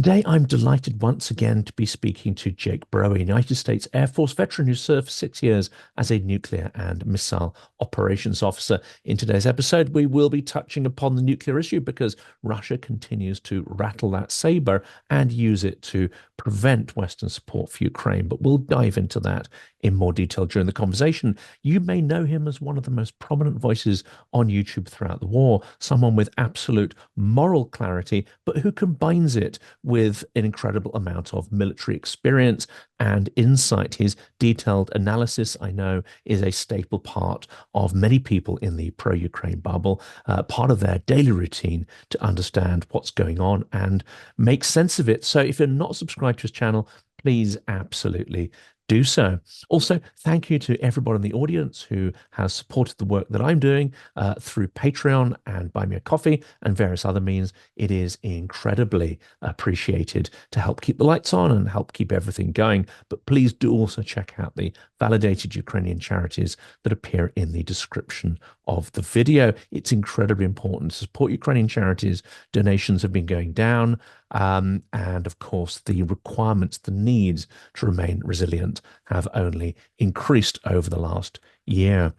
Today, I'm delighted once again to be speaking to Jake Broe, United States Air Force veteran who served for 6 years as a nuclear and missile operations officer. In today's episode, we will be touching upon the nuclear issue because Russia continues to rattle that saber and use it to prevent Western support for Ukraine. But we'll dive into that in more detail during the conversation. You may know him as one of the most prominent voices on YouTube throughout the war, someone with absolute moral clarity, but who combines it with an incredible amount of military experience and insight. His detailed analysis, I know, is a staple part of many people in the pro-Ukraine bubble, part of their daily routine to understand what's going on and make sense of it. So if you're not subscribed to his channel, please absolutely do so. Also, thank you to everybody in the audience who has supported the work that I'm doing through Patreon and Buy Me a Coffee and various other means. It is incredibly appreciated to help keep the lights on and help keep everything going. But please do also check out the validated Ukrainian charities that appear in the description of the video. It's incredibly important to support Ukrainian charities. Donations have been going down. And of course, the requirements, the needs to remain resilient have only increased over the last year.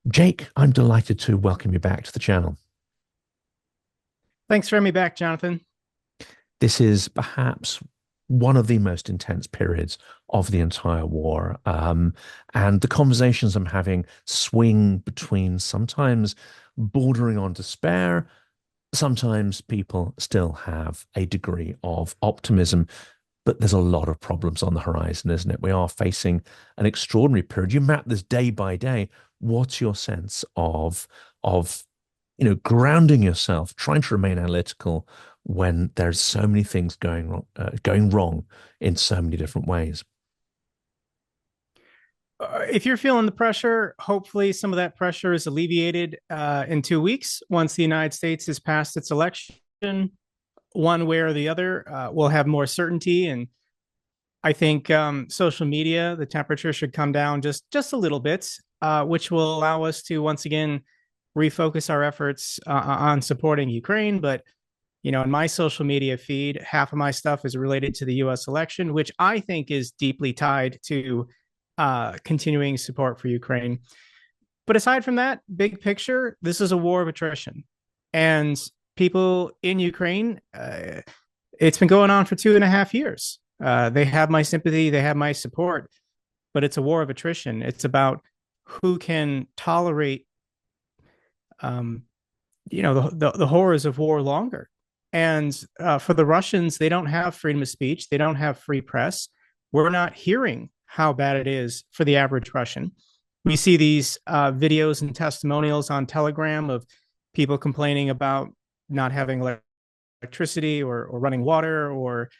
Jake, I'm delighted to welcome you back to the channel. Thanks for having me back, Jonathan. This is perhaps one of the most intense periods of the entire war. And the conversations I'm having swing between sometimes bordering on despair. Sometimes people still have a degree of optimism, but there's a lot of problems on the horizon, isn't it? We are facing an extraordinary period. You map this day by day. What's your sense of grounding yourself, trying to remain analytical when there's so many things going wrong in so many different ways? If you're feeling the pressure, hopefully some of that pressure is alleviated in 2 weeks once the United States has passed its election. One way or the other, we'll have more certainty. And I think social media, the temperature should come down just a little bit, which will allow us to once again refocus our efforts on supporting Ukraine. But, you know, in my social media feed, half of my stuff is related to the U.S. election, which I think is deeply tied to continuing support for Ukraine. But aside from that, big picture, this is a war of attrition. And people in Ukraine, it's been going on for 2.5 years. They have my sympathy, they have my support, but it's a war of attrition. It's about who can tolerate, the horrors of war longer. And for the Russians, they don't have freedom of speech. They don't have free press. We're not hearing how bad it is for the average Russian. We see these videos and testimonials on Telegram of people complaining about not having electricity or running water or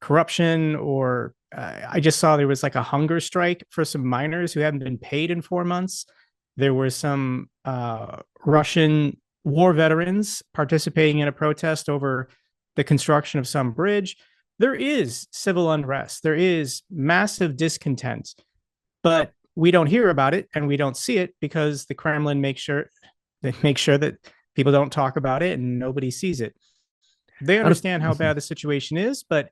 corruption, or I just saw there was like a hunger strike for some miners who haven't been paid in 4 months. There were some Russian war veterans participating in a protest over the construction of some bridge. There is civil unrest. There is massive discontent, but we don't hear about it and we don't see it because the Kremlin makes sure that people don't talk about it and nobody sees it. They understand how bad the situation is, but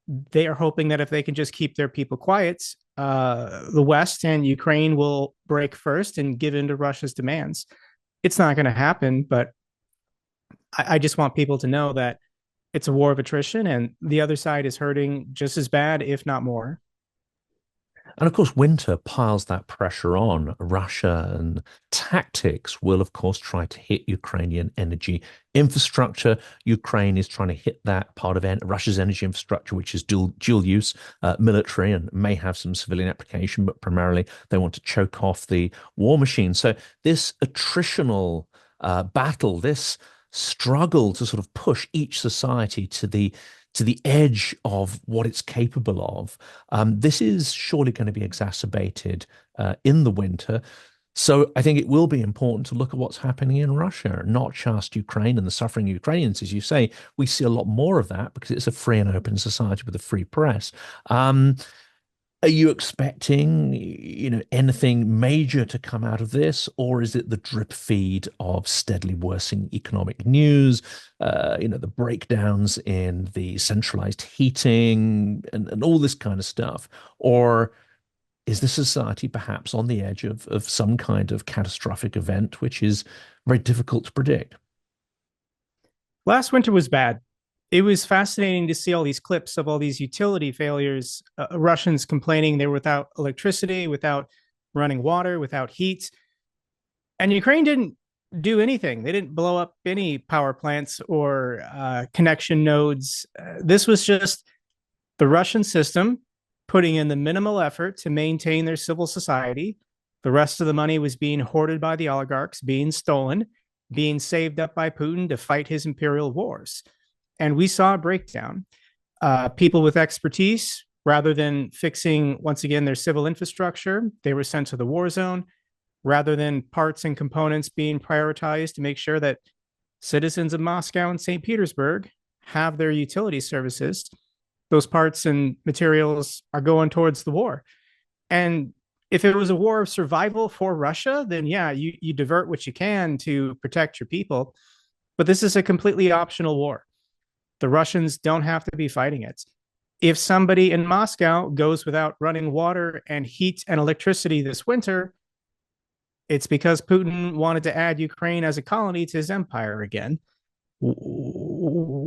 they are hoping that if they can just keep their people quiet, the West and Ukraine will break first and give in to Russia's demands. It's not going to happen, but I just want people to know that it's a war of attrition and the other side is hurting just as bad, if not more. And of course, winter piles that pressure on. Russia and tactics will, of course, try to hit Ukrainian energy infrastructure. Ukraine is trying to hit that part of Russia's energy infrastructure, which is dual use military and may have some civilian application, but primarily they want to choke off the war machine. So this attritional battle, this struggle to sort of push each society to the edge of what it's capable of. This is surely going to be exacerbated in the winter. So I think it will be important to look at what's happening in Russia, not just Ukraine and the suffering Ukrainians. As you say, we see a lot more of that because it's a free and open society with a free press. Are you expecting, anything major to come out of this, or is it the drip feed of steadily worsening economic news, the breakdowns in the centralized heating and all this kind of stuff? Or is the society perhaps on the edge of some kind of catastrophic event, which is very difficult to predict? Last winter was bad. It was fascinating to see all these clips of all these utility failures, Russians complaining they were without electricity, without running water, without heat. And Ukraine didn't do anything. They didn't blow up any power plants or connection nodes. This was just the Russian system putting in the minimal effort to maintain their civil society. The rest of the money was being hoarded by the oligarchs, being stolen, being saved up by Putin to fight his imperial wars. And we saw a breakdown. People with expertise, rather than fixing, once again, their civil infrastructure, they were sent to the war zone. Rather than parts and components being prioritized to make sure that citizens of Moscow and St. Petersburg have their utility services, those parts and materials are going towards the war. And if it was a war of survival for Russia, then yeah, you divert what you can to protect your people. But this is a completely optional war. The Russians don't have to be fighting it. If somebody in Moscow goes without running water and heat and electricity this winter, it's because Putin wanted to add Ukraine as a colony to his empire again.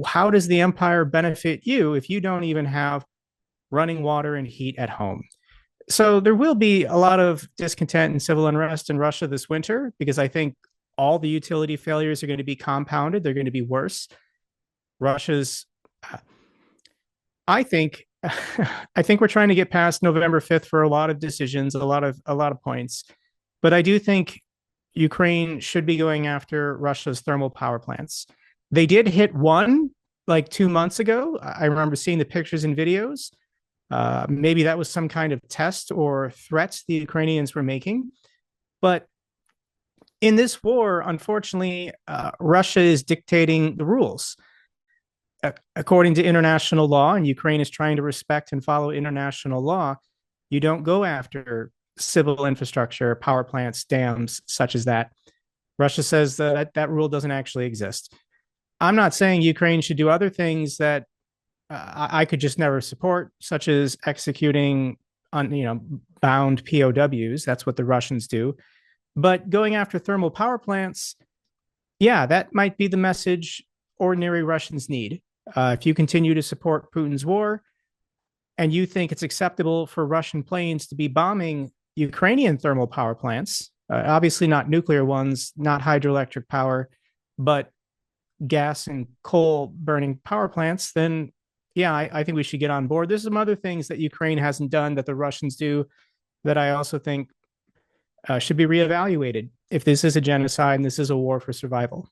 How does the empire benefit you if you don't even have running water and heat at home? So there will be a lot of discontent and civil unrest in Russia this winter, because I think all the utility failures are going to be compounded. They're going to be worse. Russia's, I think, I think we're trying to get past November 5th for a lot of decisions, a lot of points. But I do think Ukraine should be going after Russia's thermal power plants. They did hit one like 2 months ago. I remember seeing the pictures and videos. Maybe that was some kind of test or threat the Ukrainians were making. But in this war, unfortunately, Russia is dictating the rules. According to international law, and Ukraine is trying to respect and follow international law, you don't go after civil infrastructure, power plants, dams, such as that. Russia says that rule doesn't actually exist. I'm not saying Ukraine should do other things that I could just never support, such as executing bound POWs. That's what the Russians do. But going after thermal power plants, yeah, that might be the message ordinary Russians need. If you continue to support Putin's war and you think it's acceptable for Russian planes to be bombing Ukrainian thermal power plants, obviously not nuclear ones, not hydroelectric power, but gas and coal burning power plants, then yeah, I think we should get on board. There's some other things that Ukraine hasn't done that the Russians do that I also think should be reevaluated if this is a genocide and this is a war for survival.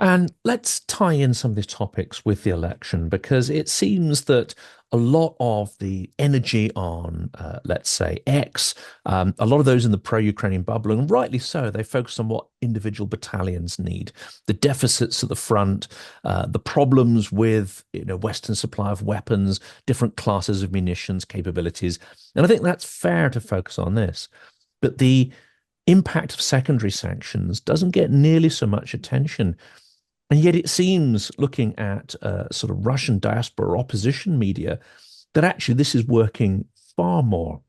And let's tie in some of these topics with the election, because it seems that a lot of the energy on, let's say, X, a lot of those in the pro-Ukrainian bubble, and rightly so, they focus on what individual battalions need, the deficits at the front, the problems with Western supply of weapons, different classes of munitions, capabilities. And I think that's fair to focus on this. But the impact of secondary sanctions doesn't get nearly so much attention. And yet it seems, looking at sort of Russian diaspora opposition media, that actually this is working far more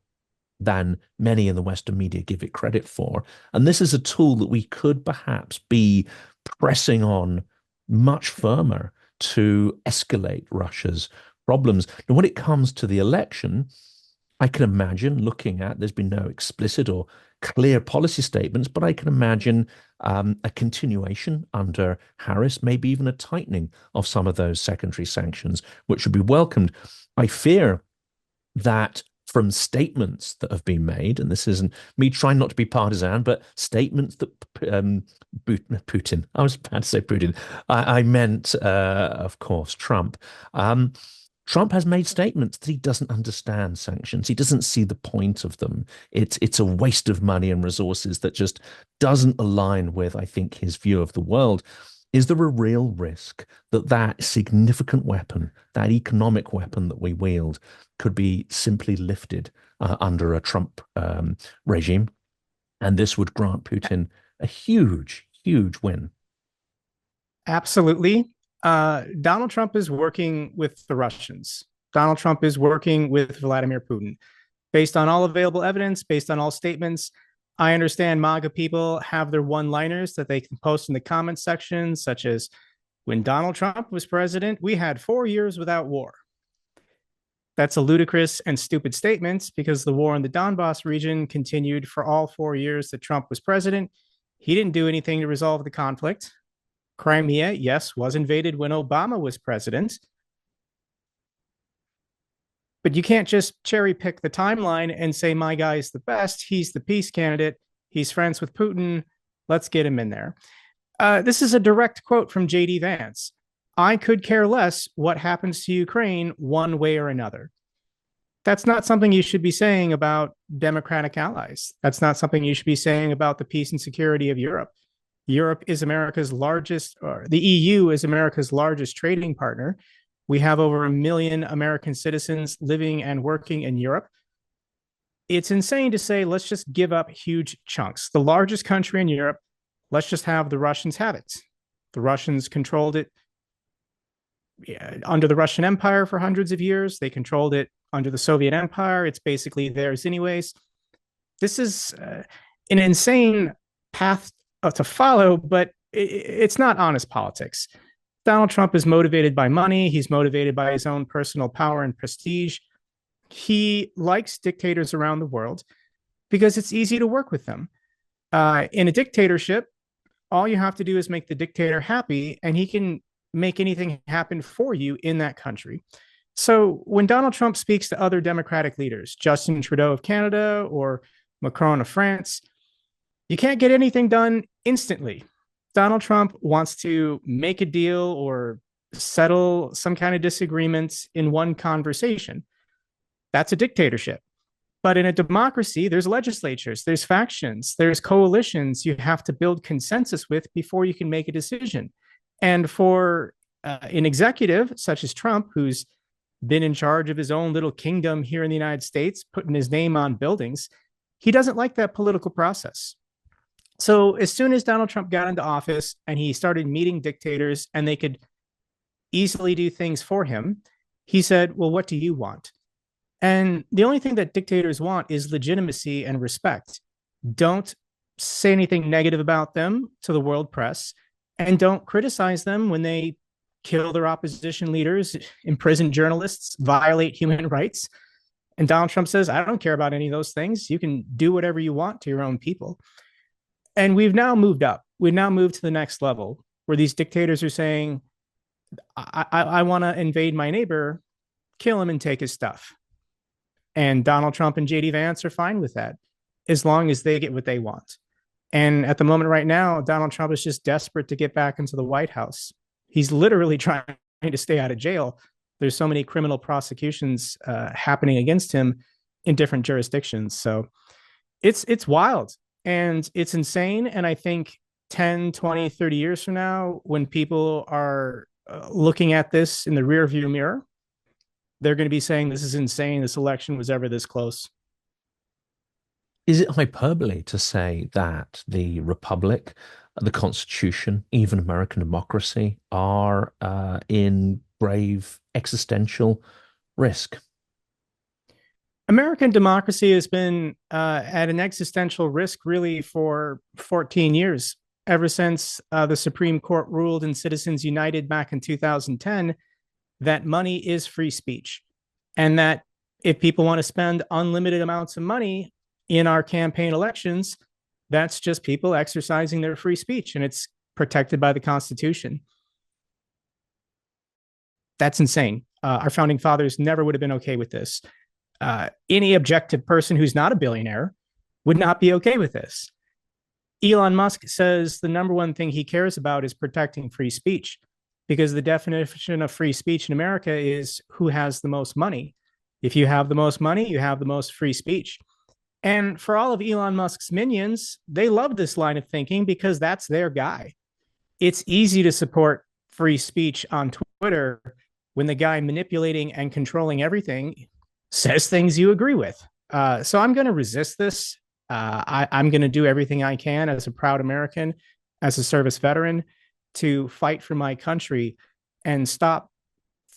than many in the Western media give it credit for. And this is a tool that we could perhaps be pressing on much firmer to escalate Russia's problems. And when it comes to the election, I can imagine looking at, there's been no explicit or clear policy statements, but I can imagine a continuation under Harris, maybe even a tightening of some of those secondary sanctions, which would be welcomed. I fear that from statements that have been made, and this isn't me trying not to be partisan, but statements that Putin, I was about to say Putin, I meant, of course, Trump. Trump has made statements that he doesn't understand sanctions. He doesn't see the point of them. It's a waste of money and resources that just doesn't align with, I think, his view of the world. Is there a real risk that that significant weapon, that economic weapon that we wield, could be simply lifted under a Trump regime? And this would grant Putin a huge, huge win. Absolutely. Donald Trump is working with the Russians. Donald Trump is working with Vladimir Putin. Based on all available evidence, based on all statements, I understand MAGA people have their one-liners that they can post in the comments section, such as, when Donald Trump was president, we had 4 years without war. That's a ludicrous and stupid statement because the war in the Donbass region continued for all 4 years that Trump was president. He didn't do anything to resolve the conflict. Crimea, yes, was invaded when Obama was president. But you can't just cherry pick the timeline and say, my guy's the best. He's the peace candidate. He's friends with Putin. Let's get him in there. This is a direct quote from J.D. Vance. I could care less what happens to Ukraine one way or another. That's not something you should be saying about democratic allies. That's not something you should be saying about the peace and security of Europe. Europe is America's largest, or the EU is America's largest trading partner. We have over 1 million American citizens living and working in Europe. It's insane to say, let's just give up huge chunks. The largest country in Europe, let's just have the Russians have it. The Russians controlled it under the Russian Empire for hundreds of years. They controlled it under the Soviet Empire. It's basically theirs anyways. This is an insane path to follow, but it's not honest politics. Donald Trump is motivated by money. He's motivated by his own personal power and prestige. He likes dictators around the world because it's easy to work with them. In a dictatorship, all you have to do is make the dictator happy, and he can make anything happen for you in that country. So when Donald Trump speaks to other Democratic leaders, Justin Trudeau of Canada or Macron of France, you can't get anything done instantly. Donald Trump wants to make a deal or settle some kind of disagreement in one conversation. That's a dictatorship. But in a democracy, there's legislatures, there's factions, there's coalitions you have to build consensus with before you can make a decision. And for an executive such as Trump, who's been in charge of his own little kingdom here in the United States, putting his name on buildings, he doesn't like that political process. So as soon as Donald Trump got into office and he started meeting dictators and they could easily do things for him, he said, well, what do you want? And the only thing that dictators want is legitimacy and respect. Don't say anything negative about them to the world press, and don't criticize them when they kill their opposition leaders, imprison journalists, violate human rights. And Donald Trump says, I don't care about any of those things. You can do whatever you want to your own people. And we've now moved up. We've now moved to the next level where these dictators are saying, I want to invade my neighbor, kill him and take his stuff. And Donald Trump and J.D. Vance are fine with that as long as they get what they want. And at the moment right now, Donald Trump is just desperate to get back into the White House. He's literally trying to stay out of jail. There's so many criminal prosecutions happening against him in different jurisdictions. So it's wild and it's insane. And I think 10, 20, 30 years from now, when people are looking at this in the rearview mirror, they're going to be saying, this is insane. This election was ever this close. Is it hyperbole to say that the Republic, the Constitution, even American democracy are in grave existential risk? American democracy has been at an existential risk really for 14 years, ever since the Supreme Court ruled in Citizens United back in 2010 that money is free speech, and that if people want to spend unlimited amounts of money in our campaign elections, that's just people exercising their free speech, and it's protected by the Constitution. That's insane. Our founding fathers never would have been okay with this. Any objective person who's not a billionaire would not be okay with this. Elon Musk says the number one thing he cares about is protecting free speech, because the definition of free speech in America is who has the most money. If you have the most money, you have the most free speech. And for all of Elon Musk's minions, they love this line of thinking because that's their guy. it's easy to support free speech on Twitter when the guy manipulating and controlling everything says things you agree with. So I'm going to resist this. I'm going to do everything I can as a proud American, as a service veteran, to fight for my country and stop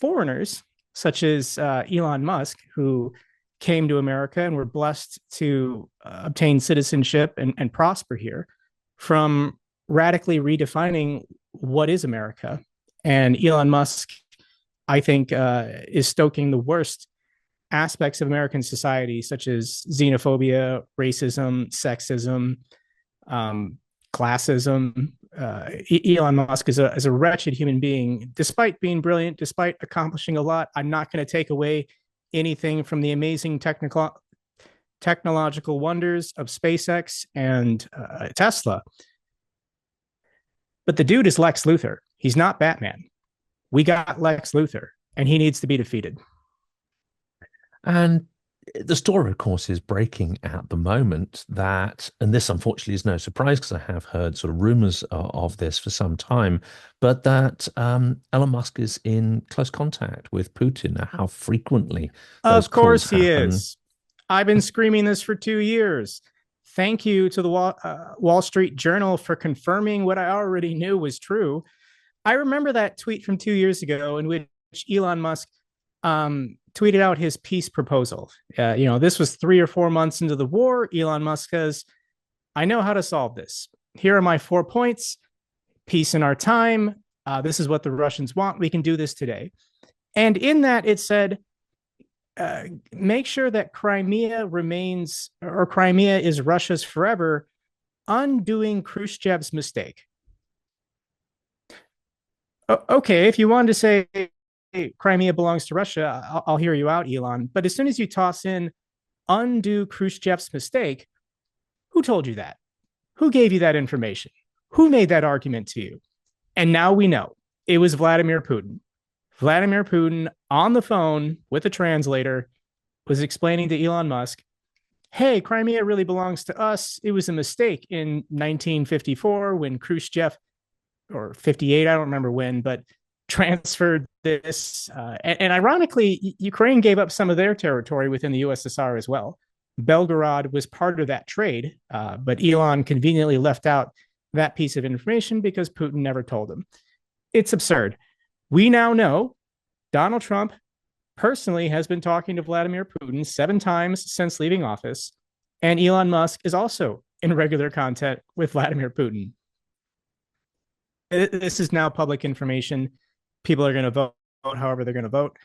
foreigners such as Elon Musk, who came to America and were blessed to obtain citizenship and prosper here, from radically redefining what is America. And Elon Musk, I think, is stoking the worst aspects of American society, such as xenophobia, racism, sexism, classism. Elon Musk is a wretched human being. Despite being brilliant, despite accomplishing a lot, I'm not going to take away anything from the amazing technological wonders of SpaceX and Tesla. But the dude is Lex Luthor. He's not Batman. We got Lex Luthor, and he needs to be defeated. And the story, of course, is breaking at the moment that, and this unfortunately is no surprise because I have heard sort of rumors of this for some time, but that Elon Musk is in close contact with Putin. How frequently those Of course calls he happen. is. I've been screaming this for 2 years. Thank you to the Wall Street Journal for confirming what I already knew was true. I remember that tweet from 2 years ago in which Elon Musk tweeted out his peace proposal. This was 3 or 4 months into the war. Elon Musk says, I know how to solve this. Here are my 4 points. Peace in our time. This is what the Russians want. We can do this today. And in that, it said, make sure that Crimea remains, or Crimea is Russia's forever, undoing Khrushchev's mistake. Okay, if you wanted to say Crimea belongs to Russia, I'll hear you out, Elon. But as soon as you toss in undo Khrushchev's mistake, who told you that? Who gave you that information? Who made that argument to you? And now we know it was Vladimir Putin. Vladimir Putin on the phone with a translator was explaining to Elon Musk, hey, Crimea really belongs to us. It was a mistake in 1954 when Khrushchev, or 58, I don't remember when, but transferred this. And ironically, Ukraine gave up some of their territory within the USSR as well. Belgorod was part of that trade, but Elon conveniently left out that piece of information because Putin never told him. It's absurd. We now know Donald Trump personally has been talking to Vladimir Putin 7 times since leaving office, and Elon Musk is also in regular contact with Vladimir Putin. This is now public information. People are going to vote however they're going to vote.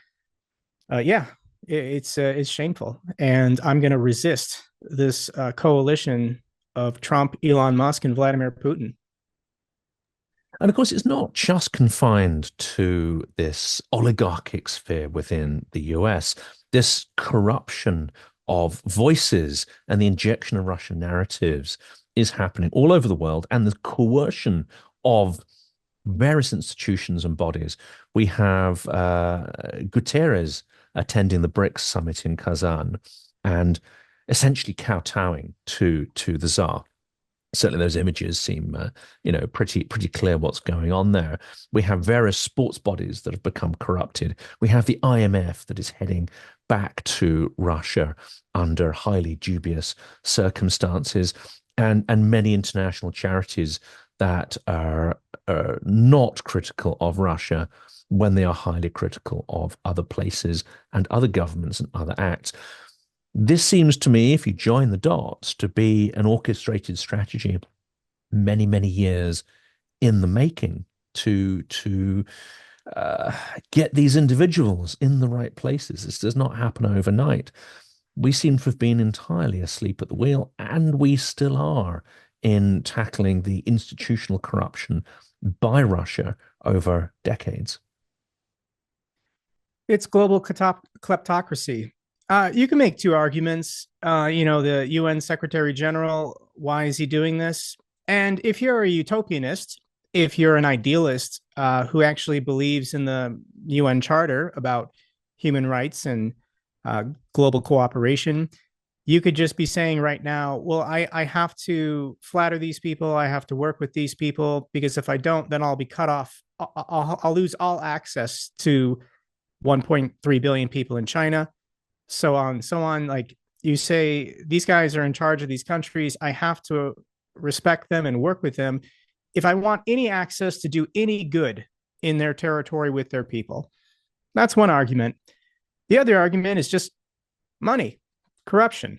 It's shameful, and I'm going to resist this coalition of Trump, Elon Musk, and Vladimir Putin. And of course, it's not just confined to this oligarchic sphere within the US. This corruption of voices and the injection of Russian narratives is happening all over the world, and the coercion of various institutions and bodies. We have Guterres attending the BRICS summit in Kazan and essentially kowtowing to the Tsar. Certainly those images seem, pretty clear what's going on there. We have various sports bodies that have become corrupted. We have the IMF that is heading back to Russia under highly dubious circumstances, and many international charities that are not critical of Russia when they are highly critical of other places and other governments and other acts. This seems to me, if you join the dots, to be an orchestrated strategy many, many years in the making to get these individuals in the right places. This does not happen overnight. We seem to have been entirely asleep at the wheel, and we still are, in tackling the institutional corruption by Russia over decades. It's global kleptocracy. You can make 2 arguments. The UN Secretary General, why is he doing this? And if you're a utopianist, if you're an idealist who actually believes in the UN Charter about human rights and global cooperation, you could just be saying right now, well, I have to flatter these people. I have to work with these people, because if I don't, then I'll be cut off. I'll lose all access to 1.3 billion people in China, so on, so on. Like, you say, these guys are in charge of these countries. I have to respect them and work with them if I want any access to do any good in their territory with their people. That's one argument. The other argument is just money, corruption.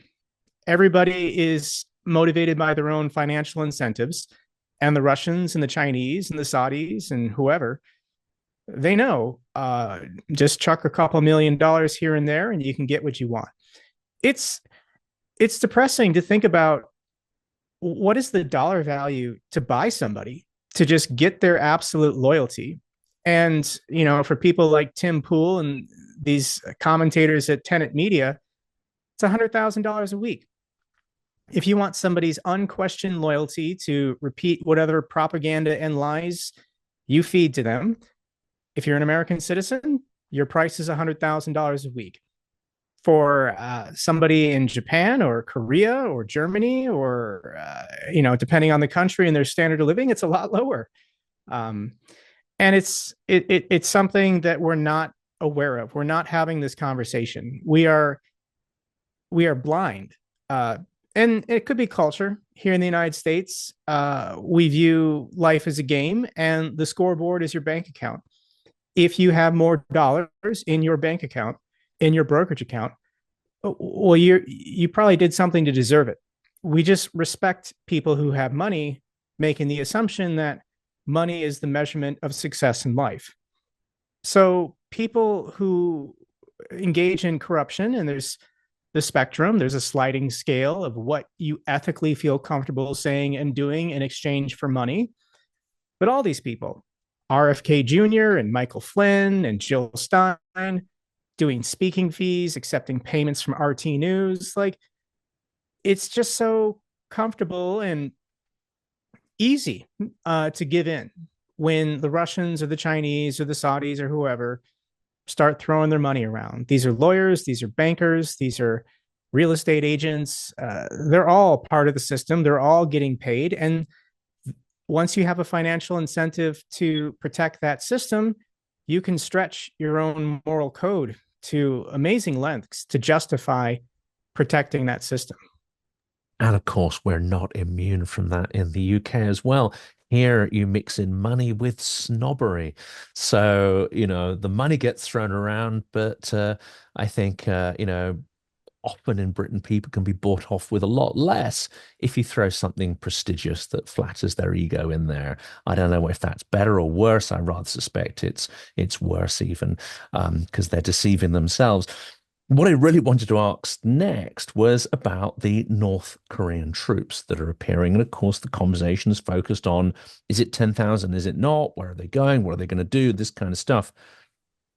Everybody is motivated by their own financial incentives, and the Russians and the Chinese and the Saudis and whoever, they know, just chuck a couple $1 million here and there and you can get what you want. It's depressing to think about what is the dollar value to buy somebody to just get their absolute loyalty. And, for people like Tim Pool and these commentators at Tenet Media, it's $100,000 a week. If you want somebody's unquestioned loyalty to repeat whatever propaganda and lies you feed to them, if you're an American citizen, your price is $100,000 a week. For somebody in Japan or Korea or Germany or, depending on the country and their standard of living, it's a lot lower. And it's something that we're not aware of. We're not having this conversation. We are blind. And it could be culture. Here in the United States, we view life as a game, and the scoreboard is your bank account. If you have more dollars in your bank account, in your brokerage account, well, you probably did something to deserve it. We just respect people who have money, making the assumption that money is the measurement of success in life. So people who engage in corruption, and there's the spectrum, there's a sliding scale of what you ethically feel comfortable saying and doing in exchange for money. But all these people, RFK Jr. and Michael Flynn and Jill Stein, doing speaking fees, accepting payments from RT News, like, it's just so comfortable and easy to give in when the Russians or the Chinese or the Saudis or whoever start throwing their money around. These are lawyers, these are bankers, these are real estate agents. They're all part of the system. They're all getting paid. And once you have a financial incentive to protect that system, you can stretch your own moral code to amazing lengths to justify protecting that system. And of course, we're not immune from that in the UK as well. Here, you mix in money with snobbery. So, the money gets thrown around, but I think, often in Britain, people can be bought off with a lot less if you throw something prestigious that flatters their ego in there. I don't know if that's better or worse. I rather suspect it's worse even, because they're deceiving themselves. What I really wanted to ask next was about the North Korean troops that are appearing. And of course, the conversation is focused on, is it 10,000? Is it not? Where are they going? What are they going to do? This kind of stuff.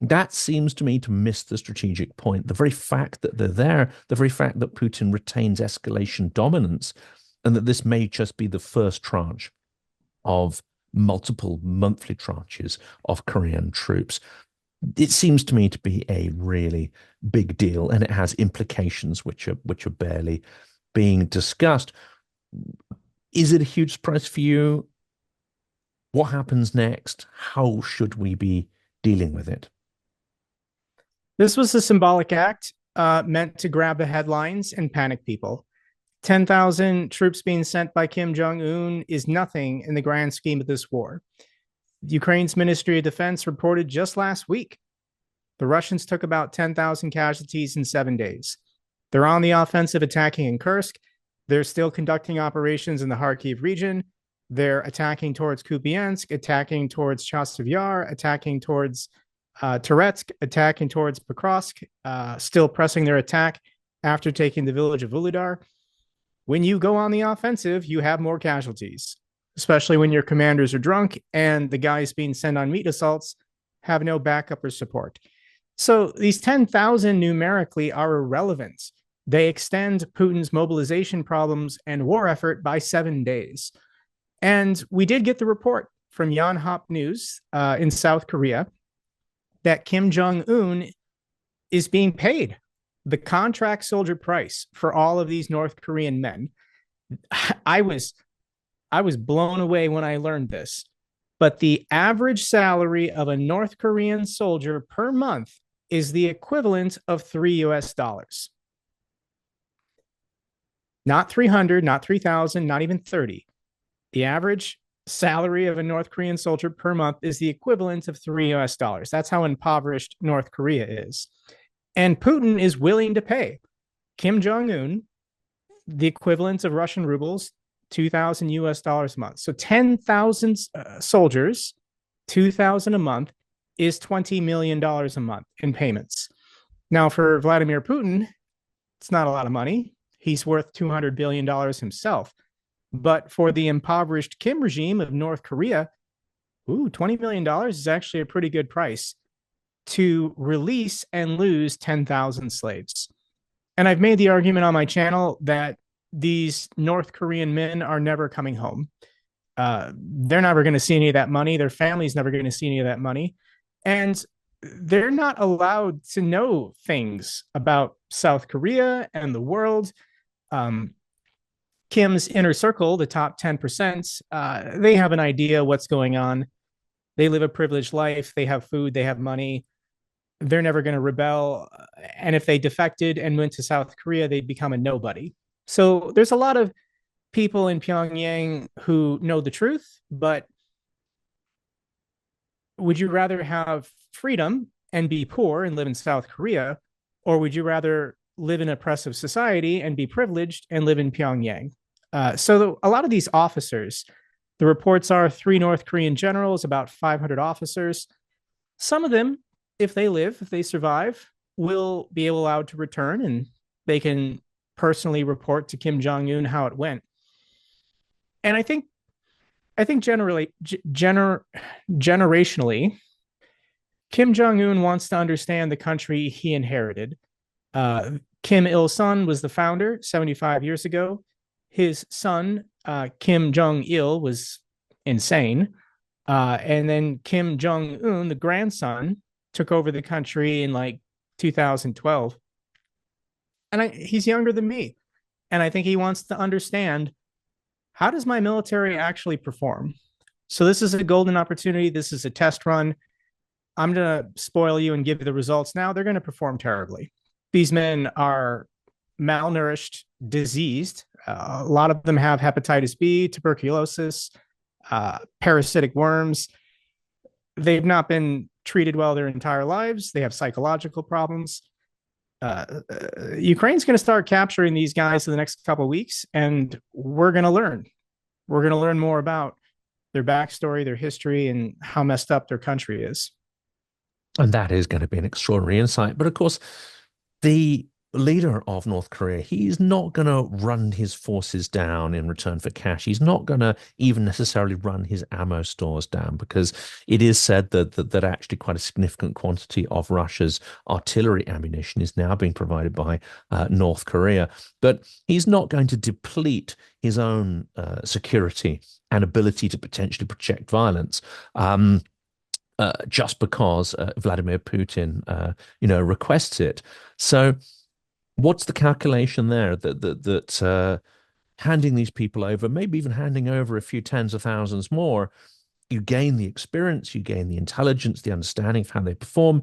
That seems to me to miss the strategic point. The very fact that they're there, the very fact that Putin retains escalation dominance, and that this may just be the first tranche of multiple monthly tranches of Korean troops. It seems to me to be a really big deal, and it has implications which are barely being discussed. Is it a huge surprise for you? What happens next? How should we be dealing with it? This was a symbolic act meant to grab the headlines and panic people. 10,000 troops being sent by Kim Jong Un is nothing in the grand scheme of this war. Ukraine's Ministry of Defense reported just last week the Russians took about 10,000 casualties in 7 days. They're on the offensive, attacking in Kursk. They're still conducting operations in the Kharkiv region. They're attacking towards Kupiansk, attacking towards Chasiv Yar, attacking towards Toretsk, attacking towards Pokrovsk, still pressing their attack after taking the village of Vuhledar. When you go on the offensive, you have more casualties, especially when your commanders are drunk and the guys being sent on meat assaults have no backup or support. So these 10,000 numerically are irrelevant. They extend Putin's mobilization problems and war effort by 7 days. And we did get the report from Yonhap News in South Korea that Kim Jong Un is being paid the contract soldier price for all of these North Korean men, I was blown away when I learned this. But the average salary of a North Korean soldier per month is the equivalent of $3. Not 300, not 3,000, not even 30. The average salary of a North Korean soldier per month is the equivalent of $3. That's how impoverished North Korea is. And Putin is willing to pay Kim Jong Un the equivalent of Russian rubles, 2,000 US dollars a month. So 10,000 soldiers, 2,000 a month is $20 million a month in payments. Now, for Vladimir Putin, it's not a lot of money. He's worth $200 billion himself. But for the impoverished Kim regime of North Korea, $20 million is actually a pretty good price to release and lose 10,000 slaves. And I've made the argument on my channel that these North Korean men are never coming home. They're never going to see any of that money. Their family's never going to see any of that money. And they're not allowed to know things about South Korea and the world. Kim's inner circle, the top 10%, they have an idea what's going on. They live a privileged life. They have food. They have money. They're never going to rebel. And if they defected and went to South Korea, they'd become a nobody. So there's a lot of people in Pyongyang who know the truth, but would you rather have freedom and be poor and live in South Korea, or would you rather live in an oppressive society and be privileged and live in Pyongyang? So a lot of these officers, the reports are 3 North Korean generals, about 500 officers. Some of them, if they survive, will be allowed to return and they can personally report to Kim Jong Un how it went. And I think generationally, Kim Jong Un wants to understand the country he inherited. Kim Il Sung was the founder 75 years ago. His son, Kim Jong Il, was insane. And then Kim Jong Un, the grandson, took over the country in like 2012. And he's younger than me. And I think he wants to understand, how does my military actually perform? So this is a golden opportunity. This is a test run. I'm going to spoil you and give you the results now. They're going to perform terribly. These men are malnourished, diseased. A lot of them have hepatitis B, tuberculosis, parasitic worms. They've not been treated well their entire lives. They have psychological problems. Ukraine's going to start capturing these guys in the next couple of weeks, and we're going to learn. We're going to learn more about their backstory, their history, and how messed up their country is. And that is going to be an extraordinary insight. But of course, the leader of North Korea, he's not going to run his forces down in return for cash. He's not going to even necessarily run his ammo stores down, because it is said that actually quite a significant quantity of Russia's artillery ammunition is now being provided by North Korea. But he's not going to deplete his own security and ability to potentially project violence. Just because Vladimir Putin, requests it. So, what's the calculation there that handing these people over, maybe even handing over a few tens of thousands more, you gain the experience, you gain the intelligence, the understanding of how they perform,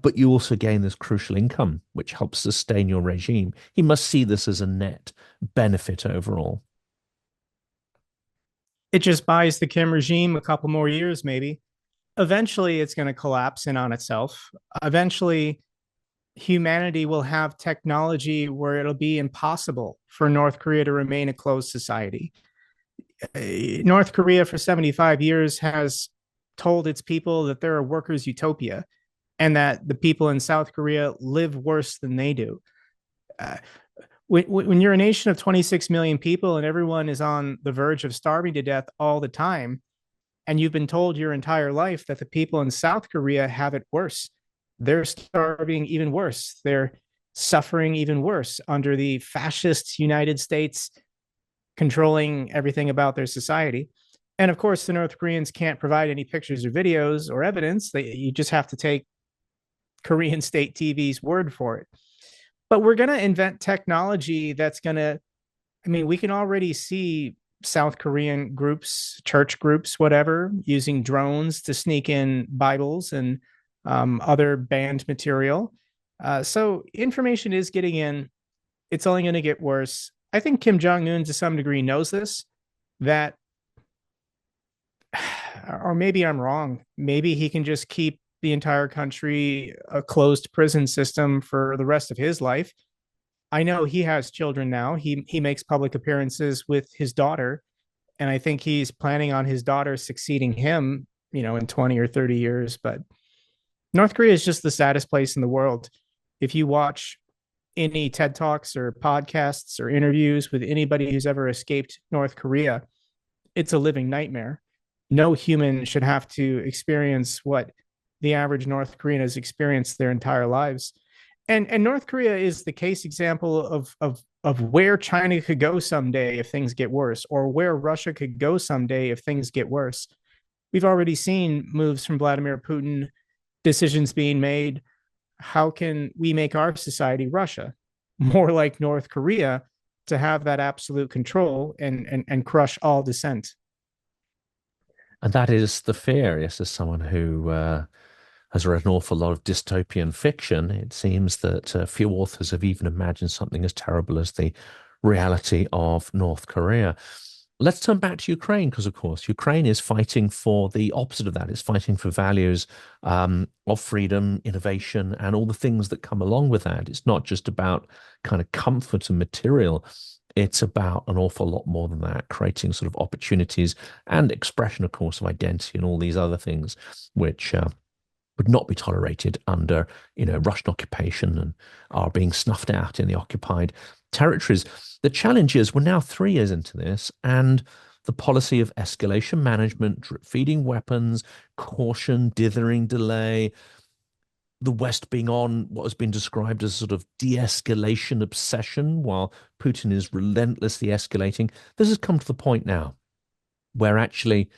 but you also gain this crucial income, which helps sustain your regime. He must see this as a net benefit overall. It just buys the Kim regime a couple more years, maybe. Eventually, it's going to collapse in on itself. Eventually, humanity will have technology where it'll be impossible for North Korea to remain a closed society. North Korea for 75 years has told its people that they're a workers' utopia and that the people in South Korea live worse than they do. When you're a nation of 26 million people and everyone is on the verge of starving to death all the time, and you've been told your entire life that the people in South Korea have it worse, they're starving even worse. They're suffering even worse under the fascist United States controlling everything about their society. And of course, the North Koreans can't provide any pictures or videos or evidence. You just have to take Korean state TV's word for it. But we're going to invent technology that's going to, I mean, we can already see South Korean groups, church groups, whatever, using drones to sneak in Bibles and other banned material. So information is getting in. It's only going to get worse. I think Kim Jong Un, to some degree, knows this, that, or maybe I'm wrong. Maybe he can just keep the entire country a closed prison system for the rest of his life. I know he has children now. He makes public appearances with his daughter, and I think he's planning on his daughter succeeding him, in 20 or 30 years. But North Korea is just the saddest place in the world. If you watch any TED Talks or podcasts or interviews with anybody who's ever escaped North Korea, it's a living nightmare. No human should have to experience what the average North Korean has experienced their entire lives. And North Korea is the case example of where China could go someday if things get worse, or where Russia could go someday if things get worse. We've already seen moves from Vladimir Putin, decisions being made. How can we make our society Russia, more like North Korea, to have that absolute control and crush all dissent? And that is the fear. Yes, as someone who has read an awful lot of dystopian fiction, it seems that few authors have even imagined something as terrible as the reality of North Korea. Let's turn back to Ukraine, because, of course, Ukraine is fighting for the opposite of that. It's fighting for values of freedom, innovation, and all the things that come along with that. It's not just about kind of comfort and material. It's about an awful lot more than that, creating sort of opportunities and expression, of course, of identity and all these other things, which would not be tolerated under, Russian occupation and are being snuffed out in the occupied territories. The challenge is we're now 3 years into this, and the policy of escalation management, drip feeding weapons, caution, dithering, delay, the West being on what has been described as sort of de-escalation obsession, while Putin is relentlessly escalating. This has come to the point now where actually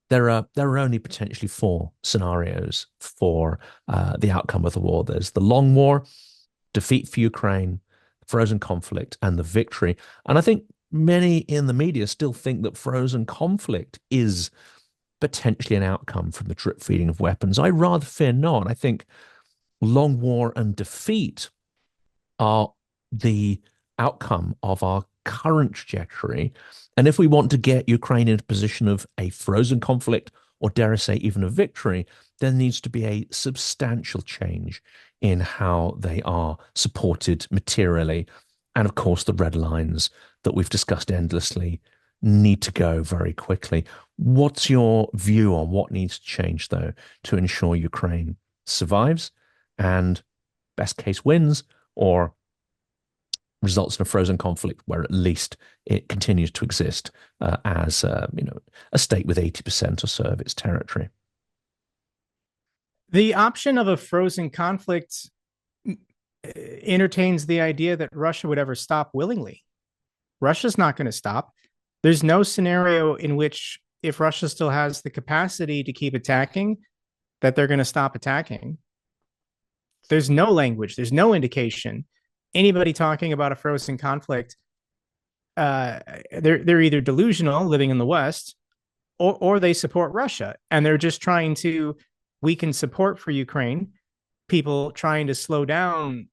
there are only potentially 4 scenarios for the outcome of the war. There's the long war, defeat for Ukraine, frozen conflict, and the victory. And I think many in the media still think that frozen conflict is potentially an outcome from the drip feeding of weapons. I rather fear not. I think long war and defeat are the outcome of our current trajectory. And if we want to get Ukraine in a position of a frozen conflict, or dare I say even a victory, there needs to be a substantial change in how they are supported materially. And of course, the red lines that we've discussed endlessly need to go very quickly. What's your view on what needs to change, though, to ensure Ukraine survives and best case wins, or results in a frozen conflict where at least it continues to exist as a state with 80% or so of its territory? The option of a frozen conflict entertains the idea that Russia would ever stop willingly. Russia's not going to stop. There's no scenario in which, if Russia still has the capacity to keep attacking, that they're going to stop attacking. There's no language. There's no indication. Anybody talking about a frozen conflict, they're either delusional, living in the West, or they support Russia, and they're just trying to weaken support for Ukraine. People trying to slow down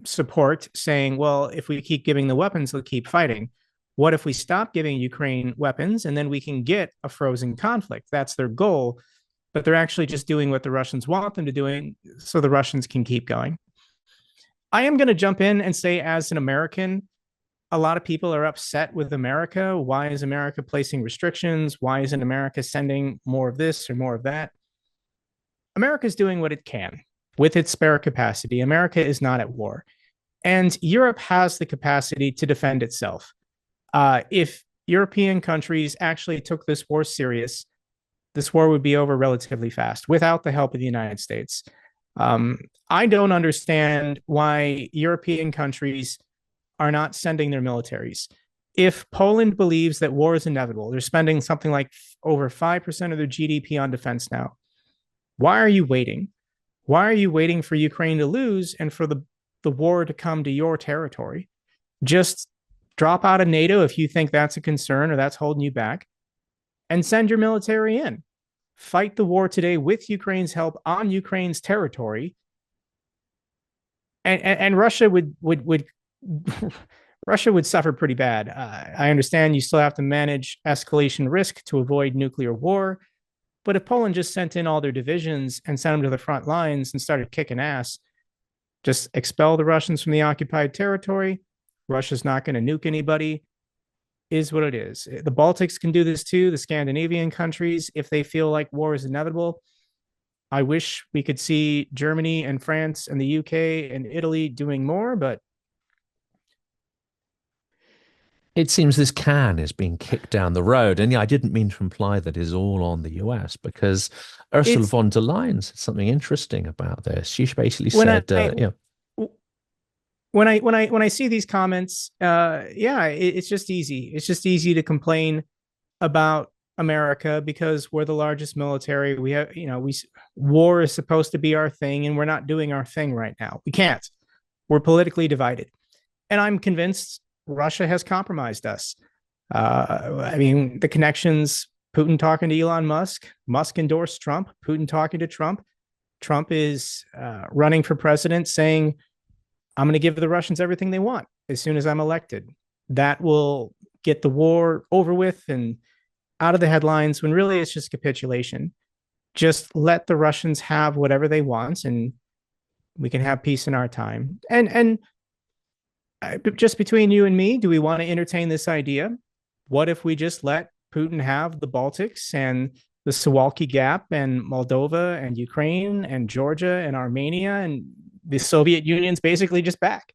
support, saying, well, if we keep giving the weapons, they'll keep fighting. What if we stop giving Ukraine weapons and then we can get a frozen conflict? That's their goal, but they're actually just doing what the Russians want them to do, so the Russians can keep going. I am going to jump in and say, as an American, a lot of people are upset with America. Why is America placing restrictions? Why isn't America sending more of this or more of that? America's doing what it can with its spare capacity. America is not at war. And Europe has the capacity to defend itself. If European countries actually took this war serious, this war would be over relatively fast without the help of the United States. I don't understand why European countries are not sending their militaries. If Poland believes that war is inevitable, they're spending something like over 5% of their GDP on defense now. Why are you waiting? Why are you waiting for Ukraine to lose and for the the war to come to your territory. Just drop out of NATO if you think that's a concern or that's holding you back, and send your military in. Fight the war today with Ukraine's help on Ukraine's territory. And Russia would Russia would suffer pretty bad. I understand you still have to manage escalation risk to avoid nuclear war. But if Poland just sent in all their divisions and sent them to the front lines and started kicking ass, just expel the Russians from the occupied territory. Russia's not going to nuke anybody. Is what it is. The Baltics can do this too, the Scandinavian countries, if they feel like war is inevitable. I wish we could see Germany and France and the UK and Italy doing more, but it seems this can is being kicked down the road. And yeah, I didn't mean to imply that is all on the US, because Ursula it's von der Leyen said something interesting about this. She basically when said, I yeah, when I see these comments, it's just easy. It's just easy to complain about America because we're the largest military. We have, war is supposed to be our thing, and we're not doing our thing right now. We can't. We're politically divided, and I'm convinced Russia has compromised us. The connections. Putin talking to Elon Musk. Musk endorsed Trump. Putin talking to Trump. Trump is running for president, saying, I'm going to give the Russians everything they want as soon as I'm elected. That will get the war over with and out of the headlines, when really it's just capitulation. Just let the Russians have whatever they want, and we can have peace in our time. And just between you and me, do we want to entertain this idea? What if we just let Putin have the Baltics and the Suwalki Gap and Moldova and Ukraine and Georgia and Armenia, and the Soviet Union's basically just back?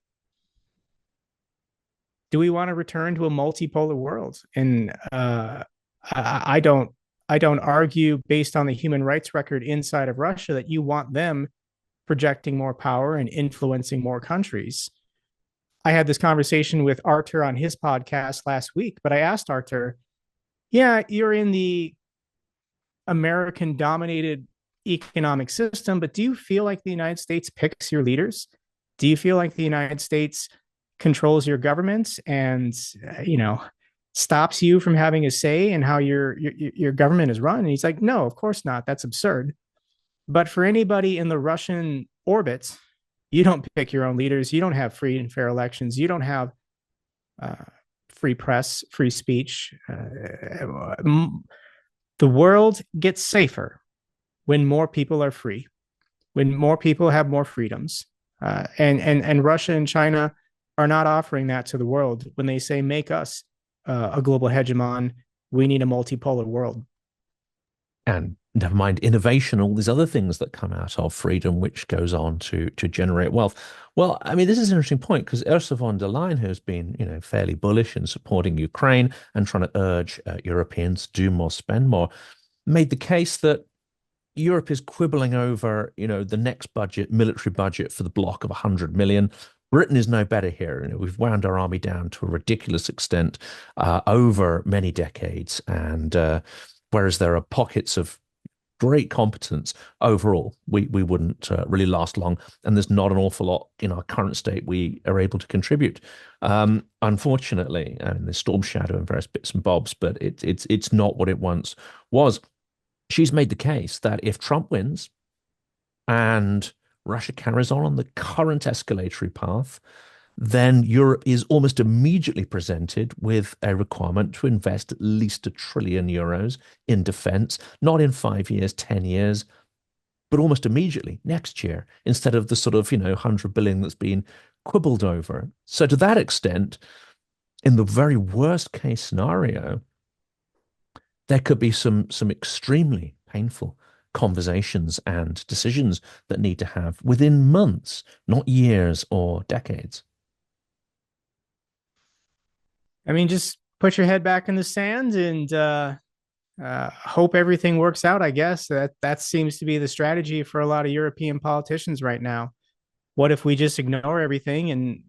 Do we want to return to a multipolar world? And I don't argue based on the human rights record inside of Russia that you want them projecting more power and influencing more countries. I had this conversation with Arthur on his podcast last week, but I asked Arthur, yeah, you're in the American dominated economic system, but do you feel like the United States picks your leaders? Do you feel like the United States controls your government and, stops you from having a say in how your government is run? And he's like, no, of course not. That's absurd. But for anybody in the Russian orbit, you don't pick your own leaders. You don't have free and fair elections. You don't have free press, free speech. The world gets safer when more people are free, when more people have more freedoms. And Russia and China are not offering that to the world when they say, make us a global hegemon. We need a multipolar world. And never mind innovation, all these other things that come out of freedom, which goes on to generate wealth. Well, I mean, this is an interesting point, because Ursula von der Leyen, who's been, fairly bullish in supporting Ukraine and trying to urge Europeans to do more, spend more, made the case that Europe is quibbling over, the next budget, military budget for the bloc of 100 million. Britain is no better here. We've wound our army down to a ridiculous extent over many decades, and whereas there are pockets of great competence overall, we wouldn't really last long, and there's not an awful lot in our current state we are able to contribute. Unfortunately, and there's storm shadow and various bits and bobs, but it's not what it once was. She's made the case that if Trump wins and Russia carries on the current escalatory path, then Europe is almost immediately presented with a requirement to invest at least €1 trillion in defense, not in 5 years, 10 years, but almost immediately next year, instead of the sort of, 100 billion that's been quibbled over. So to that extent, in the very worst case scenario, there could be some extremely painful conversations and decisions that need to have within months, not years or decades. I mean, just put your head back in the sand and hope everything works out. I guess that seems to be the strategy for a lot of European politicians right now. What if we just ignore everything and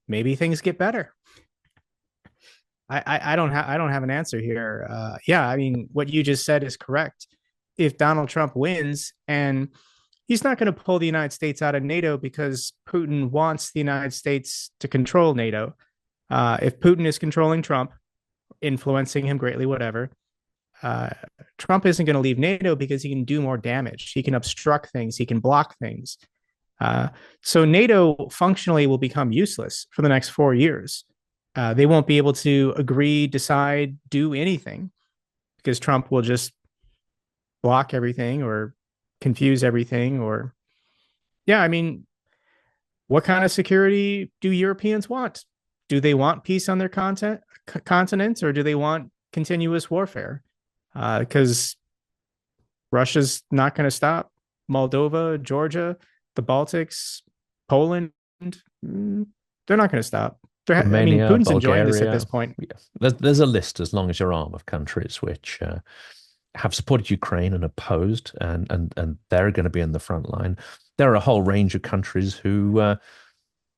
maybe things get better? I don't have an answer here. Yeah, I mean, what you just said is correct. If Donald Trump wins and he's not going to pull the United States out of NATO because Putin wants the United States to control NATO. If Putin is controlling Trump, influencing him greatly, whatever, uh, Trump isn't going to leave NATO because he can do more damage. He can obstruct things. He can block things. So NATO functionally will become useless for the next 4 years. They won't be able to agree, decide, do anything because Trump will just block everything or confuse everything. Or, yeah, I mean, what kind of security do Europeans want? Do they want peace on their continents, or do they want continuous warfare? Because Russia's not going to stop. Moldova, Georgia, the Baltics, Poland, they're not going to stop. Romania, Putin's enjoying this at Bulgaria. this point. Yeah. There's a list as long as your arm of countries which have supported Ukraine and opposed, and they're going to be in the front line. There are a whole range of countries who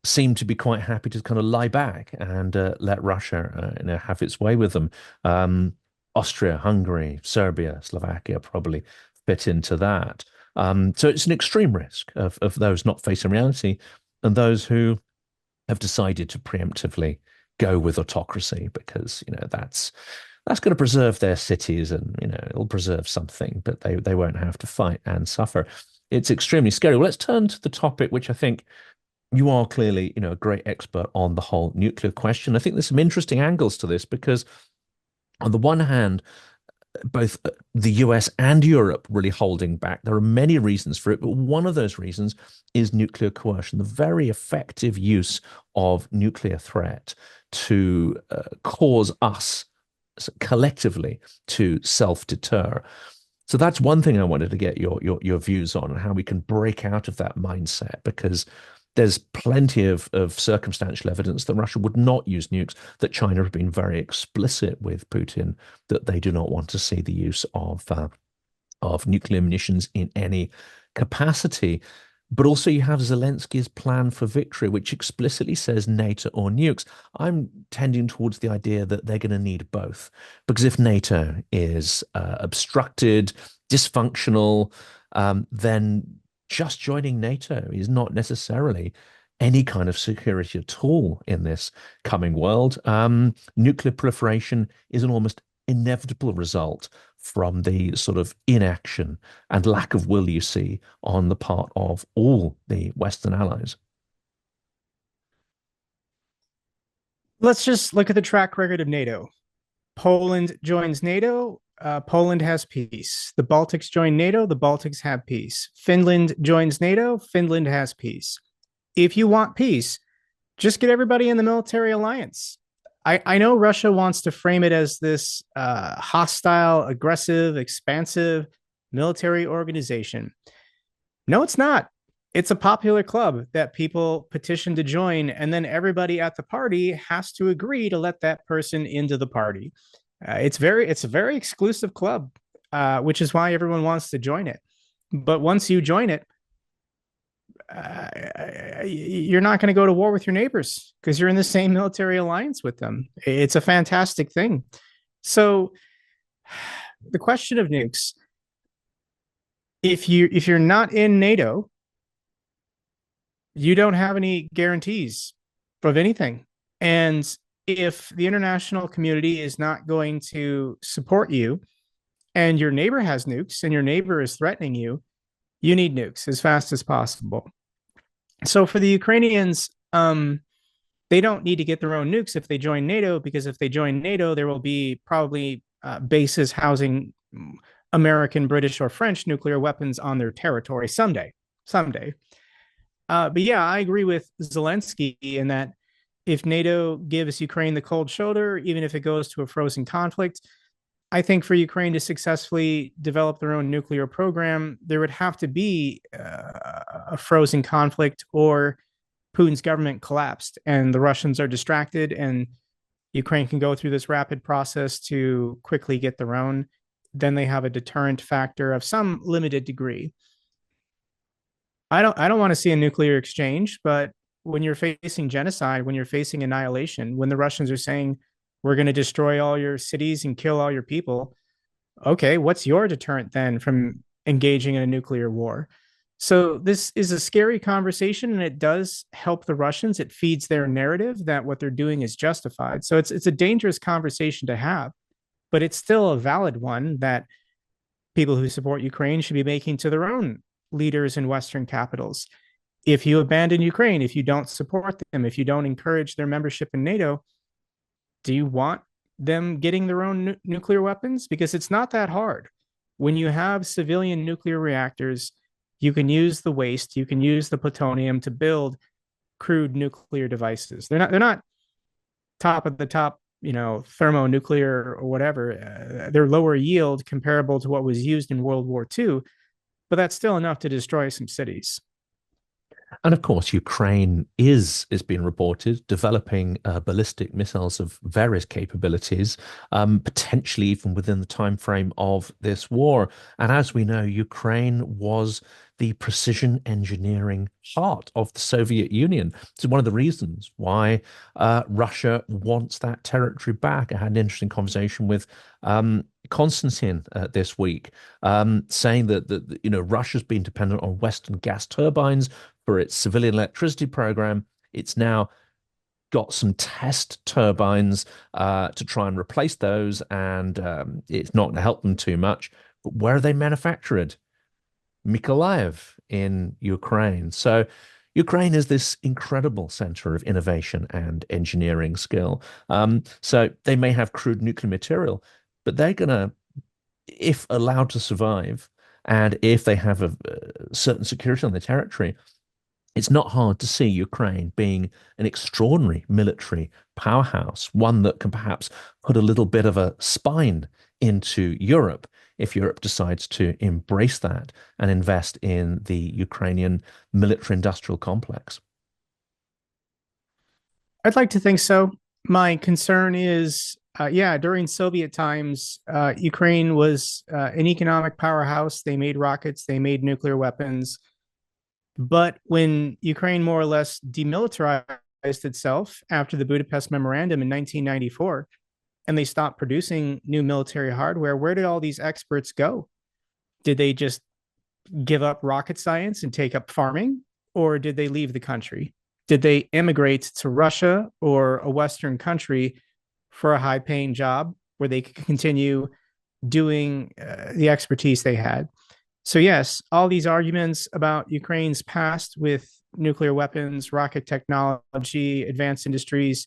seem to be quite happy to kind of lie back and let Russia have its way with them. Austria, Hungary, Serbia, Slovakia probably fit into that. So it's an extreme risk of those not facing reality and those who have decided to preemptively go with autocracy because that's going to preserve their cities and it'll preserve something, but they won't have to fight and suffer. It's extremely scary. Well, let's turn to the topic, which I think you are clearly a great expert on, the whole nuclear question. I think there's some interesting angles to this because on the one hand, both the US and Europe really holding back. There are many reasons for it, but one of those reasons is nuclear coercion, the very effective use of nuclear threat to cause us collectively to self-deter. So that's one thing I wanted to get your views on and how we can break out of that mindset, because there's plenty of circumstantial evidence that Russia would not use nukes, that China have been very explicit with Putin that they do not want to see the use of nuclear munitions in any capacity. But also you have Zelensky's plan for victory, which explicitly says NATO or nukes. I'm tending towards the idea that they're going to need both, because if NATO is obstructed, dysfunctional, then just joining NATO is not necessarily any kind of security at all in this coming world. Nuclear proliferation is an almost inevitable result from the sort of inaction and lack of will you see on the part of all the Western allies. Let's just look at the track record of NATO. Poland joins NATO. Poland has peace. The Baltics join NATO. The Baltics have peace. Finland joins NATO. Finland has peace. If you want peace, just get everybody in the military alliance. I know Russia wants to frame it as this hostile, aggressive, expansive military organization. No, it's not. It's a popular club that people petition to join, and then everybody at the party has to agree to let that person into the party. It's a very exclusive club, which is why everyone wants to join it. But once you join it, you're not going to go to war with your neighbors because you're in the same military alliance with them. It's a fantastic thing. So the question of nukes, if you're not in NATO, you don't have any guarantees of anything. And if the international community is not going to support you and your neighbor has nukes and your neighbor is threatening you, you need nukes as fast as possible. So for the Ukrainians, they don't need to get their own nukes if they join NATO, because if they join NATO, there will be probably bases housing American, British, or French nuclear weapons on their territory someday. But yeah, I agree with Zelensky in that if NATO gives Ukraine the cold shoulder, even if it goes to a frozen conflict, I think for Ukraine to successfully develop their own nuclear program, there would have to be a frozen conflict, or Putin's government collapsed and the Russians are distracted and Ukraine can go through this rapid process to quickly get their own. Then they have a deterrent factor of some limited degree. I don't want to see a nuclear exchange, but when you're facing genocide, when you're facing annihilation, when the Russians are saying, we're going to destroy all your cities and kill all your people, okay, what's your deterrent then from engaging in a nuclear war? So this is a scary conversation, and it does help the Russians. It feeds their narrative that what they're doing is justified. So it's a dangerous conversation to have, but it's still a valid one that people who support Ukraine should be making to their own leaders in Western capitals. If you abandon Ukraine, if you don't support them, if you don't encourage their membership in NATO, do you want them getting their own nuclear weapons? Because it's not that hard. When you have civilian nuclear reactors, you can use the waste, you can use the plutonium to build crude nuclear devices. They're not top of the top, thermonuclear or whatever. They're lower yield comparable to what was used in World War II, but that's still enough to destroy some cities. And of course, Ukraine is, it's been reported, developing ballistic missiles of various capabilities, potentially even within the time frame of this war. And as we know, Ukraine was the precision engineering heart of the Soviet Union. It's one of the reasons why Russia wants that territory back. I had an interesting conversation with Konstantin this week, saying that Russia's been dependent on Western gas turbines for its civilian electricity program. It's now got some test turbines to try and replace those, and it's not going to help them too much. But where are they manufactured? Mykolaiv in Ukraine. So Ukraine is this incredible center of innovation and engineering skill. So they may have crude nuclear material, but they're going to, if allowed to survive, and if they have a certain security on their territory, it's not hard to see Ukraine being an extraordinary military powerhouse, one that can perhaps put a little bit of a spine into Europe if Europe decides to embrace that and invest in the Ukrainian military industrial complex. I'd like to think so. My concern is, during Soviet times, Ukraine was an economic powerhouse. They made rockets, they made nuclear weapons. But when Ukraine more or less demilitarized itself after the Budapest Memorandum in 1994, and they stopped producing new military hardware, where did all these experts go? Did they just give up rocket science and take up farming? Or did they leave the country? Did they immigrate to Russia or a Western country for a high paying job where they could continue doing the expertise they had? So, yes, all these arguments about Ukraine's past with nuclear weapons, rocket technology, advanced industries,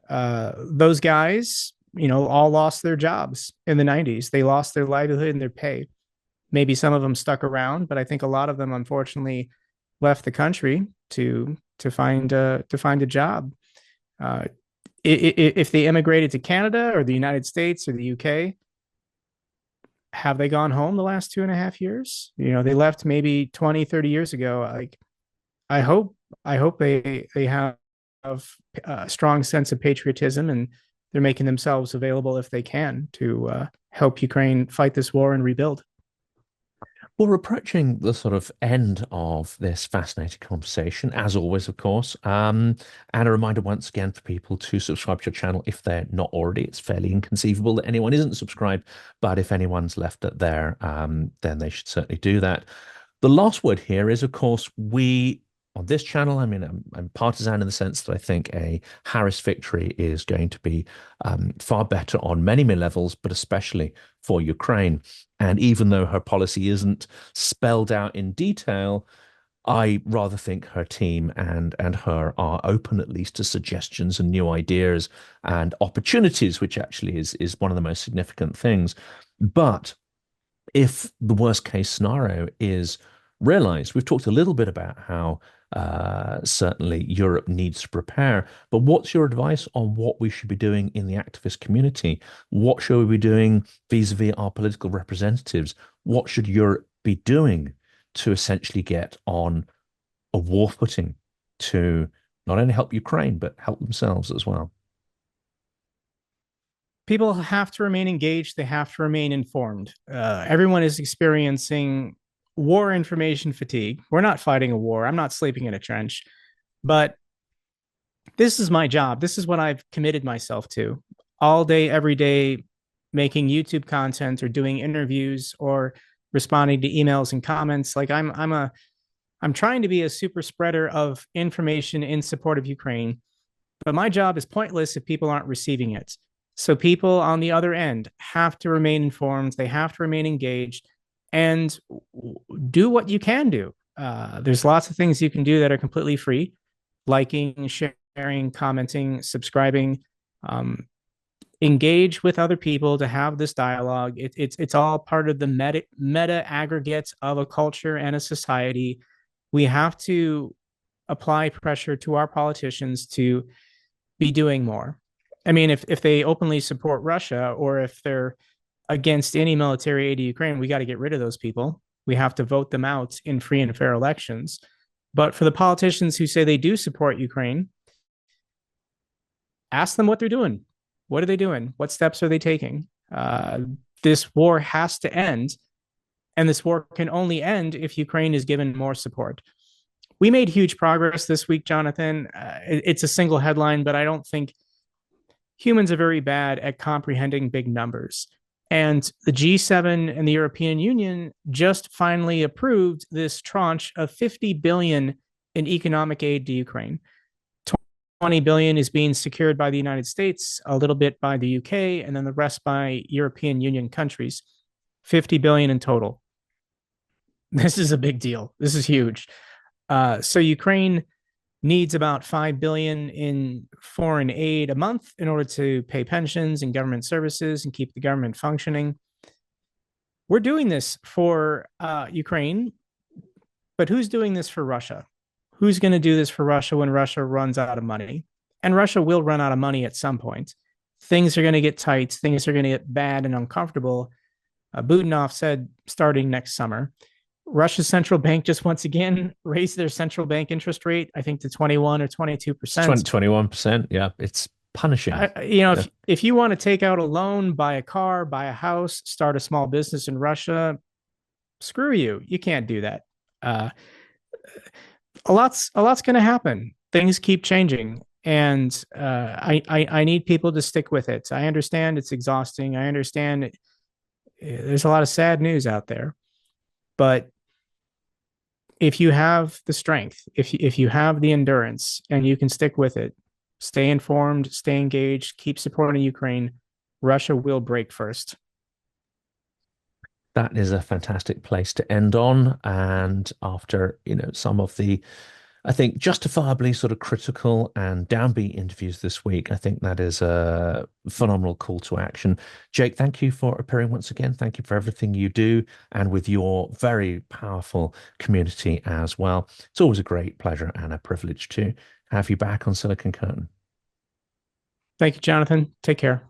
those guys, all lost their jobs in the 90s. They lost their livelihood and their pay. Maybe some of them stuck around, but I think a lot of them, unfortunately, left the country to find a job. If they immigrated to Canada or the United States or the UK, have they gone home the last 2.5 years? They left maybe 20, 30 years ago. Like, I hope they have a strong sense of patriotism, and they're making themselves available if they can to help Ukraine fight this war and rebuild. Well, we're approaching the sort of end of this fascinating conversation, as always, of course. And a reminder once again for people to subscribe to your channel if they're not already. It's fairly inconceivable that anyone isn't subscribed, but if anyone's left it there, then they should certainly do that. The last word here is, of course, we on this channel, I'm partisan in the sense that I think a Harris victory is going to be far better on many, many levels, but especially for Ukraine. And even though her policy isn't spelled out in detail, I rather think her team and her are open at least to suggestions and new ideas and opportunities, which actually is one of the most significant things. But if the worst case scenario is realized, we've talked a little bit about how certainly Europe needs to prepare. But what's your advice on what we should be doing in the activist community? What should we be doing vis-a-vis our political representatives? What should Europe be doing to essentially get on a war footing to not only help Ukraine, but help themselves as well? People have to remain engaged. They have to remain informed. Everyone is experiencing war information fatigue. We're not fighting a war. I'm not sleeping in a trench, but this is my job. This is what I've committed myself to all day, every day, making YouTube content or doing interviews or responding to emails and comments. Like I'm trying to be a super spreader of information in support of Ukraine, but my job is pointless if people aren't receiving it. So people on the other end have to remain informed. They have to remain engaged and do what you can do. There's lots of things you can do that are completely free, liking, sharing, commenting, subscribing, engage with other people to have this dialogue. It's all part of the meta aggregates of a culture and a society. We have to apply pressure to our politicians to be doing more. I mean, if they openly support Russia or if they're against any military aid to Ukraine, we got to get rid of those people. We have to vote them out in free and fair elections. But for the politicians who say they do support Ukraine, ask them what they're doing. What are they doing? What steps are they taking? This war has to end, and this war can only end if Ukraine is given more support. We made huge progress this week, Jonathan. It's a single headline, but I don't think humans are very bad at comprehending big numbers. And the G7 and the European Union just finally approved this tranche of 50 billion in economic aid to Ukraine. 20 billion is being secured by the United States, a little bit by the UK, and then the rest by European Union countries. 50 billion in total. This is a big deal. This is huge. So Ukraine needs about 5 billion in foreign aid a month in order to pay pensions and government services and keep the government functioning. We're doing this for Ukraine, but who's doing this for Russia? Who's going to do this for Russia when Russia runs out of money? And Russia will run out of money at some point. Things are going to get tight. Things are going to get bad and uncomfortable. Budanov said starting next summer. Russia's central bank just once again raised their central bank interest rate, I think, to 21 or 22%. 21%. Yeah, it's punishing. If you want to take out a loan, buy a car, buy a house, start a small business in Russia, screw you. You can't do that. A lot's going to happen. Things keep changing, and I need people to stick with it. I understand it's exhausting. I understand there's a lot of sad news out there, but if you have the strength, if you have the endurance, and you can stick with it, stay informed, stay engaged, keep supporting Ukraine, Russia will break first. That is a fantastic place to end on. And after, some of the, I think, justifiably sort of critical and downbeat interviews this week, I think that is a phenomenal call to action. Jake, thank you for appearing once again. Thank you for everything you do and with your very powerful community as well. It's always a great pleasure and a privilege to have you back on Silicon Curtain. Thank you, Jonathan. Take care.